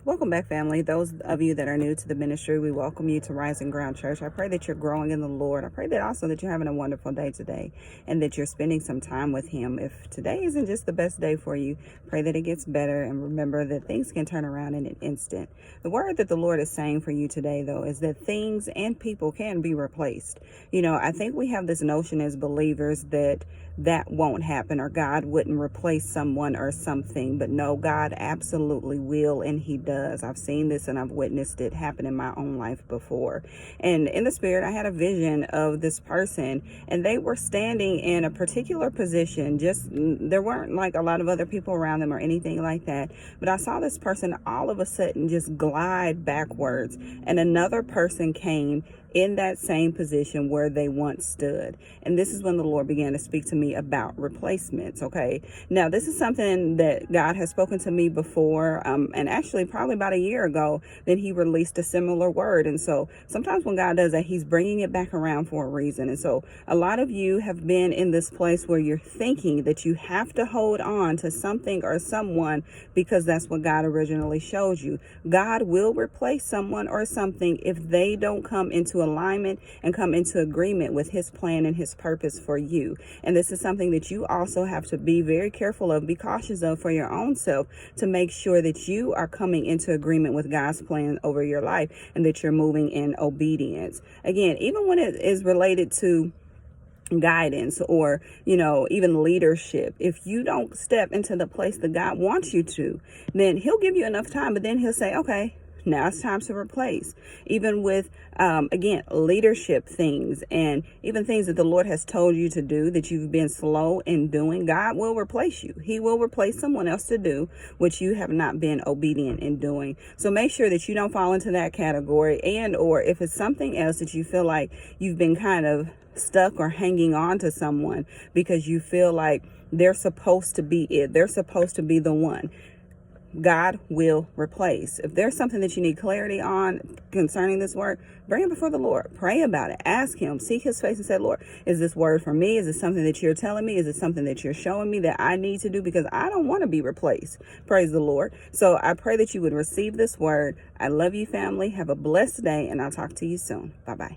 Welcome back, family. Those of you that are new to the ministry, we welcome you to r.groundchurch. Church. I pray that you're growing in the Lord. I pray that also that you're having a wonderful day today and that you're spending some time with Him. If today isn't just the best day for you, pray that it gets better, and remember that things can turn around in an instant. The word that the Lord is saying for you today, though, is that things and people can be replaced. I think we have this notion as believers that won't happen, or God wouldn't replace someone or something. But no, God absolutely will, and He does. I've seen this and I've witnessed it happen in my own life before. And in the spirit, I had a vision of this person, and they were standing in a particular position. There weren't like a lot of other people around them or anything like that. But I saw this person all of a sudden just glide backwards, and another person came in that same position where they once stood. And this is when the Lord began to speak to me about replacements. Okay. Now, this is something that God has spoken to me before. And actually probably about a year ago, then He released a similar word. And so sometimes when God does that, He's bringing it back around for a reason. And so a lot of you have been in this place where you're thinking that you have to hold on to something or someone because that's what God originally showed you. God will replace someone or something if they don't come into alignment and come into agreement with His plan and His purpose for you. And this is something that you also have to be very careful of, be cautious of for your own self, to make sure that you are coming into agreement with God's plan over your life and that you're moving in obedience. Again, even when it is related to guidance or even leadership, if you don't step into the place that God wants you to, then He'll give you enough time, but then He'll say, okay, now it's time to replace. Even with, again, leadership things and even things that the Lord has told you to do that you've been slow in doing, God will replace you. He will replace someone else to do what you have not been obedient in doing. So make sure that you don't fall into that category, and or if it's something else that you feel like you've been kind of stuck or hanging on to someone because you feel like they're supposed to be it. They're supposed to be the one. God will replace. If there's something that you need clarity on concerning this word, bring it before the Lord. Pray about it. Ask Him. Seek His face and say, Lord, is this word for me? Is it something that you're telling me? Is it something that you're showing me that I need to do? Because I don't want to be replaced. Praise the Lord. So I pray that you would receive this word. I love you, family. Have a blessed day, and I'll talk to you soon. Bye-bye.